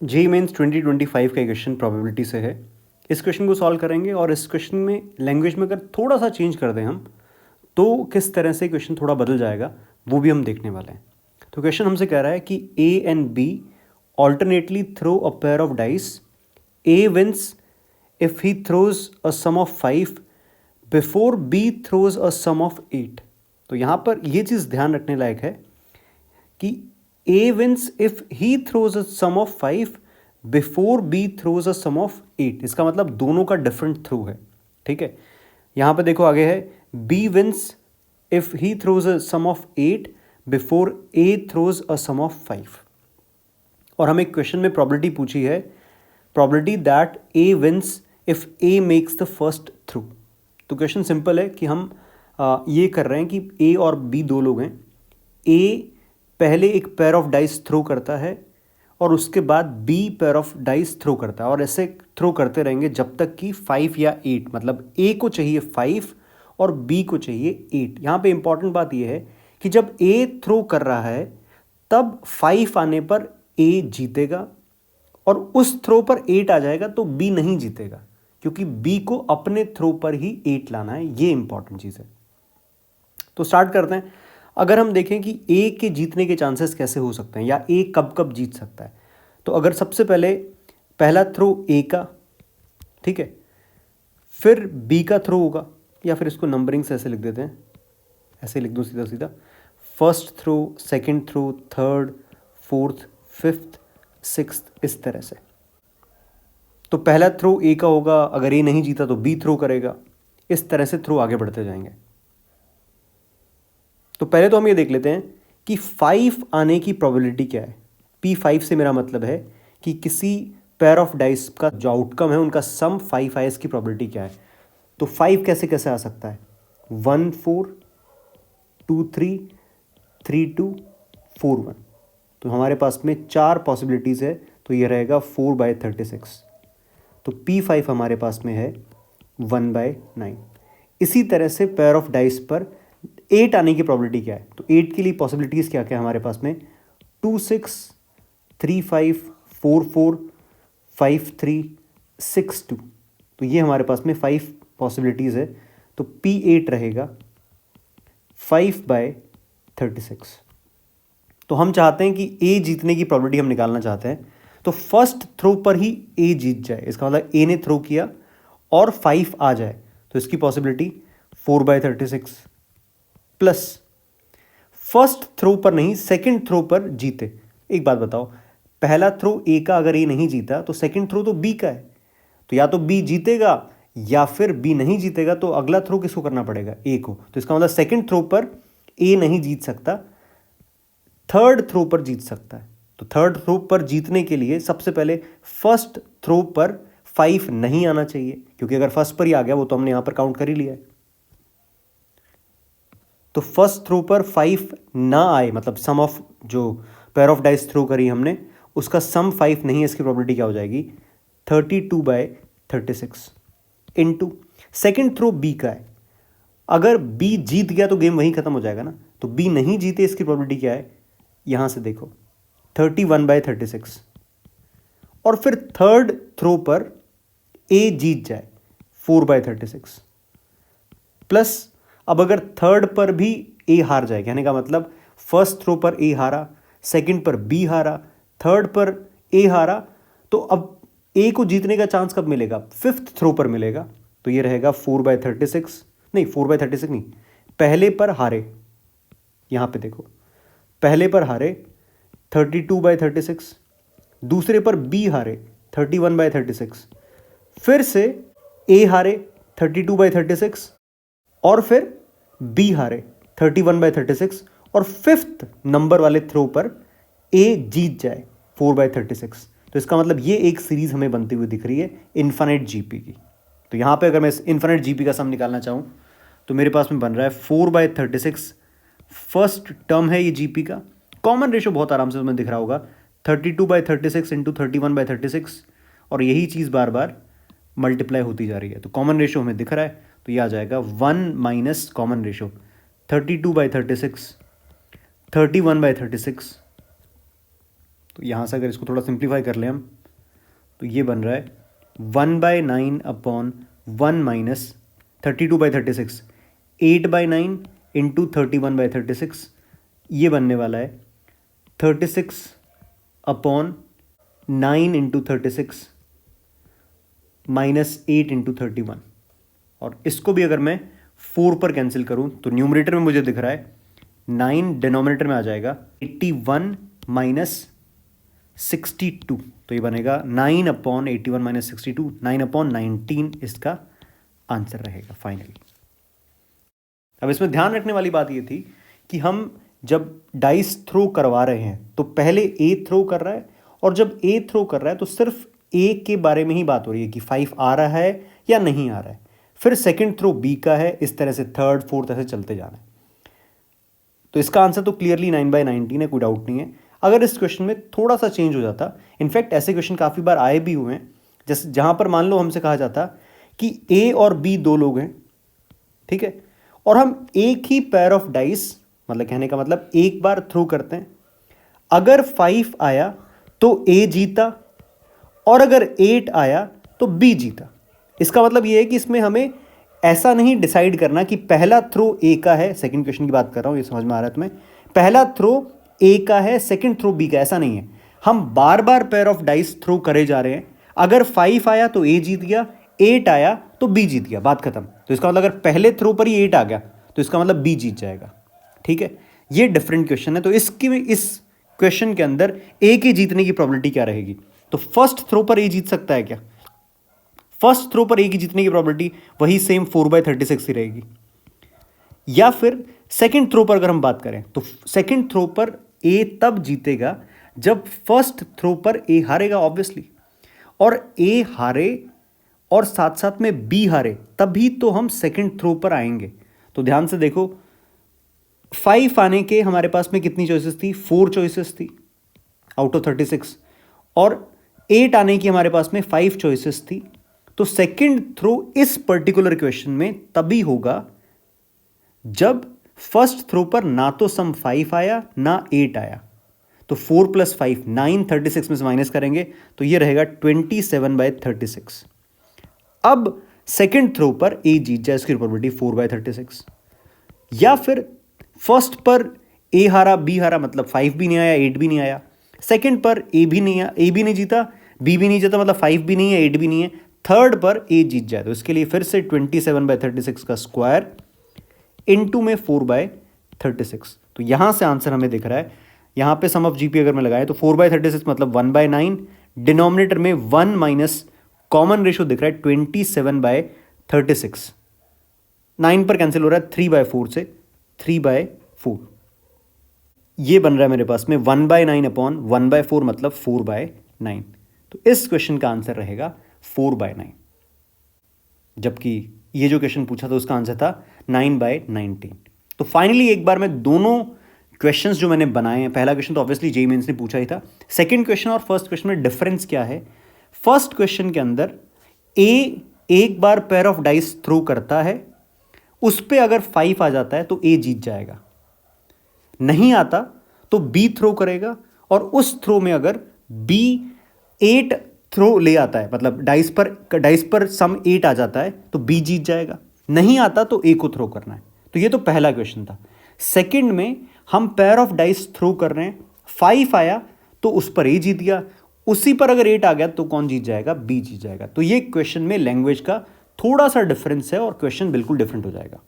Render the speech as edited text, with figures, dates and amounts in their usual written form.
JEE mains 2025 का question probability से है। इस क्वेश्चन को सॉल्व करेंगे और इस क्वेश्चन में लैंग्वेज में अगर थोड़ा सा चेंज कर दें हम तो किस तरह से क्वेश्चन थोड़ा बदल जाएगा वो भी हम देखने वाले हैं। तो क्वेश्चन हमसे कह रहा है कि A and B alternately throw a pair of dice. A wins if he throws a sum of 5 before B throws a sum of 8। तो यहाँ पर ये चीज़ ध्यान रखने लायक है कि A wins if he throws a sum of 5 before B throws a sum of 8। इसका मतलब दोनों का डिफरेंट थ्रू है, ठीक है। यहाँ पे देखो आगे है B wins if he throws a sum of 8 before A throws a sum of 5। और हमें क्वेश्चन में प्रॉबिलिटी पूछी है, probability that A wins if A makes the first throw। तो क्वेश्चन सिंपल है कि हम ये कर रहे हैं कि A और B दो लोग हैं। A पहले एक पेयर ऑफ डाइस थ्रो करता है और उसके बाद B pair of dice throw करता है और ऐसे थ्रो करते रहेंगे जब तक कि 5 या 8, मतलब ए को चाहिए 5 और बी को चाहिए 8। यहाँ पे इंपॉर्टेंट बात यह है कि जब ए थ्रो कर रहा है तब 5 आने पर ए जीतेगा और उस थ्रो पर 8 आ जाएगा तो बी नहीं जीतेगा, क्योंकि बी को अपने थ्रो पर ही 8 लाना है। ये इंपॉर्टेंट चीज़ है। तो स्टार्ट करते हैं। अगर हम देखें कि ए के जीतने के चांसेस कैसे हो सकते हैं या ए कब कब जीत सकता है, तो अगर सबसे पहले पहला थ्रो ए का, ठीक है, फिर बी का थ्रो होगा, या फिर इसको नंबरिंग से ऐसे लिख देते हैं, ऐसे लिख दूँ सीधा सीधा, first throw, second throw, third, fourth, fifth, sixth, इस तरह से। तो पहला थ्रो ए का होगा, अगर ए नहीं जीता तो बी थ्रो करेगा, इस तरह से थ्रो आगे बढ़ते जाएंगे। तो पहले तो हम ये देख लेते हैं कि 5 आने की प्रोबेबिलिटी क्या है। P5 से मेरा मतलब है कि किसी पेयर ऑफ डाइस का जो आउटकम है उनका सम 5 आए, इसकी प्रोबेबिलिटी क्या है। तो 5 कैसे कैसे आ सकता है, 1 4, 2 3, 3 2, 4 1। तो हमारे पास में 4 पॉसिबिलिटीज़ है, तो ये रहेगा 4/36। तो P5 हमारे पास में है 1/9। इसी तरह से पेयर ऑफ डाइस पर 8 आने की प्रोबेबिलिटी क्या है, तो 8 के लिए पॉसिबिलिटीज़ क्या क्या है हमारे पास में, 2 6, 3 5, 4 4, 5 3, 6 2। तो ये हमारे पास में 5 पॉसिबिलिटीज़ है। तो P8 रहेगा 5/36। तो हम चाहते हैं कि ए जीतने की प्रोबेबिलिटी हम निकालना चाहते हैं, तो फर्स्ट थ्रो पर ही ए जीत जाए। इसका मतलब ए ने थ्रो किया और 5 आ जाए, तो इसकी पॉसिबिलिटी 4/36 प्लस फर्स्ट थ्रो पर नहीं, सेकंड थ्रो पर जीते। एक बात बताओ, पहला थ्रो ए का अगर ए नहीं जीता तो सेकंड थ्रो तो बी का है, तो या तो बी जीतेगा या फिर बी नहीं जीतेगा, तो अगला थ्रो किसको करना पड़ेगा, ए को। तो इसका मतलब सेकंड थ्रो पर ए नहीं जीत सकता, थर्ड थ्रो पर जीत सकता है। तो थर्ड थ्रो पर जीतने के लिए सबसे पहले फर्स्ट थ्रो पर 5 नहीं आना चाहिए, क्योंकि अगर फर्स्ट पर ही आ गया वो तो हमने यहां पर काउंट कर ही लिया है। तो फर्स्ट थ्रो पर 5 ना आए, मतलब सम ऑफ जो पेयर ऑफ डाइस थ्रो करी हमने उसका सम 5 नहीं है, इसकी प्रोबेबिलिटी क्या हो जाएगी, 32/36 इनटू सेकंड थ्रो बी का है। अगर बी जीत गया तो गेम वहीं खत्म हो जाएगा ना, तो बी नहीं जीते इसकी प्रोबेबिलिटी क्या है, यहां से देखो 31/36। और फिर थर्ड थ्रो पर ए जीत जाए 4/36 प्लस, अब अगर थर्ड पर भी ए हार जाए, कहने का मतलब फर्स्ट थ्रो पर ए हारा, सेकंड पर बी हारा, थर्ड पर ए हारा, तो अब ए को जीतने का चांस कब मिलेगा, फिफ्थ थ्रो पर मिलेगा। तो ये रहेगा 4/36, नहीं 4/36 नहीं, पहले पर हारे, यहां पे देखो पहले पर हारे 32/36, दूसरे पर बी हारे 31/36, फिर से ए हारे 32/36 और फिर बी हारे 31/36 और फिफ्थ नंबर वाले थ्रो पर ए जीत जाए 4/36। तो इसका मतलब ये एक सीरीज हमें बनती हुई दिख रही है इन्फिनिट जीपी की। तो यहाँ पे अगर मैं इन्फिनिट जीपी का सम निकालना चाहूँ तो मेरे पास में बन रहा है 4/36, फर्स्ट टर्म है ये जीपी का। कॉमन रेशो बहुत आराम से तुम्हें दिख रहा होगा, 32/36 इंटू 31/36, और यही चीज़ बार बार मल्टीप्लाई होती जा रही है। तो कॉमन रेशो हमें दिख रहा है, तो ये आ जाएगा 1 माइनस कॉमन रेशो 32/36, 31/36। तो यहाँ से अगर इसको थोड़ा सिंप्लीफाई कर लें हम, तो ये बन रहा है 1/9 अपॉन 1 माइनस 32/36, 8/9 इंटू 31/36, ये बनने वाला है 36 अपॉन 9 इंटू 36 माइनस 8 इंटू 31। और इसको भी अगर मैं 4 पर कैंसिल करूं तो न्यूमरेटर में मुझे दिख रहा है 9, डिनोमिनेटर में आ जाएगा 81 माइनस 62, तो ये बनेगा 9 अपॉन 81 माइनस 62, 9 अपॉन 19 इसका आंसर रहेगा फाइनली। अब इसमें ध्यान रखने वाली बात ये थी कि हम जब डाइस थ्रो करवा रहे हैं तो पहले ए थ्रो कर रहा है, और जब ए थ्रो कर रहा है तो सिर्फ ए के बारे में ही बात हो रही है कि 5 आ रहा है या नहीं आ रहा है। फिर सेकंड थ्रो बी का है, इस तरह से थर्ड फोर्थ ऐसे चलते जाना है। तो इसका आंसर तो क्लियरली 9/19 है, कोई डाउट नहीं है। अगर इस क्वेश्चन में थोड़ा सा चेंज हो जाता, इनफैक्ट ऐसे क्वेश्चन काफ़ी बार आए भी हुए हैं, जैसे जहाँ पर मान लो हमसे कहा जाता कि ए और बी दो लोग हैं, ठीक है, और हम एक ही पेयर ऑफ डाइस, मतलब कहने का मतलब एक बार थ्रो करते हैं, अगर 5 आया तो ए जीता और अगर 8 आया तो बी जीता। इसका मतलब ये है कि इसमें हमें ऐसा नहीं डिसाइड करना कि पहला थ्रो ए का है, सेकंड क्वेश्चन की बात कर रहा हूँ, ये समझ में आ रहा है तुम्हें, पहला थ्रो ए का है, सेकंड थ्रो बी का, ऐसा नहीं है। हम बार बार पेयर ऑफ डाइस थ्रो करे जा रहे हैं, अगर 5 आया तो ए जीत गया, 8 आया तो बी जीत गया, बात खत्म। तो इसका मतलब अगर पहले थ्रो पर ही 8 आ गया तो इसका मतलब बी जीत जाएगा, ठीक है। ये डिफरेंट क्वेश्चन है, तो इस क्वेश्चन के अंदर ए के जीतने की प्रोबेबिलिटी क्या रहेगी? तो फर्स्ट थ्रो पर ए जीत सकता है क्या? फर्स्ट थ्रो पर ए की जीतने की प्रोबेबिलिटी वही सेम 4/36 ही रहेगी। या फिर सेकंड थ्रो पर अगर हम बात करें तो सेकंड थ्रो पर ए तब जीतेगा जब फर्स्ट थ्रो पर ए हारेगा ऑब्वियसली, और ए हारे और साथ साथ में बी हारे तभी तो हम सेकंड थ्रो पर आएंगे। तो ध्यान से देखो, 5 आने के हमारे पास में कितनी चॉइसेस थी? 4 चॉइसेस थी आउट ऑफ 36, और 8 आने की हमारे पास में 5 चॉइसेस थी। तो सेकंड थ्रो इस पर्टिकुलर क्वेश्चन में तभी होगा जब फर्स्ट थ्रो पर ना तो सम 5 आया ना 8 आया। तो 4 + 5 9, 36 में से माइनस करेंगे तो ये रहेगा 27/36। अब सेकंड थ्रो पर ए जीत जाए, इसकी प्रोबेबिलिटी 4/36। या फिर फर्स्ट पर ए हारा बी हारा, मतलब 5 भी नहीं आया 8 भी नहीं आया। सेकंड पर ए भी नहीं जीता, बी भी नहीं जीता, मतलब 5 भी नहीं है 8 भी नहीं है। थर्ड पर ए जीत जाए तो इसके लिए फिर से 27/36 का स्क्वायर इनटू में 4/36। तो यहां से आंसर हमें दिख रहा है, यहां पे सम ऑफ जीपी अगर मैं लगाए तो 4/36 मतलब 1/9, डिनोमिनेटर में 1 माइनस कॉमन रेशियो दिख रहा है 27/36, 9 पर कैंसिल हो रहा है 3/4 से 3/4, ये बन रहा है मेरे पास में 1/9 अपॉन 1/4 मतलब 4/9। तो इस क्वेश्चन का आंसर रहेगा 4/9, जबकि ये जो क्वेश्चन पूछा था उसका आंसर था 9/19। तो फाइनली एक बार मैं दोनों क्वेश्चंस जो मैंने बनाए हैं, पहला क्वेश्चन तो ऑब्वियसली जेईई मेंस ने पूछा ही था, सेकंड क्वेश्चन और फर्स्ट क्वेश्चन में डिफरेंस क्या है? फर्स्ट क्वेश्चन के अंदर ए एक बार पेयर ऑफ डाइस थ्रो करता है, उस पे अगर 5 आ जाता है तो ए जीत जाएगा, नहीं आता तो बी थ्रो करेगा, और उस थ्रो में अगर बी 8 थ्रो ले आता है, मतलब डाइस पर सम 8 आ जाता है तो बी जीत जाएगा, नहीं आता तो ए को थ्रो करना है। तो ये तो पहला क्वेश्चन था। सेकंड में हम पेयर ऑफ डाइस थ्रो कर रहे हैं, 5 आया तो उस पर ए जीत गया, उसी पर अगर 8 आ गया तो कौन जीत जाएगा? बी जीत जाएगा। तो ये क्वेश्चन में लैंग्वेज का थोड़ा सा डिफरेंस है और क्वेश्चन बिल्कुल डिफरेंट हो जाएगा।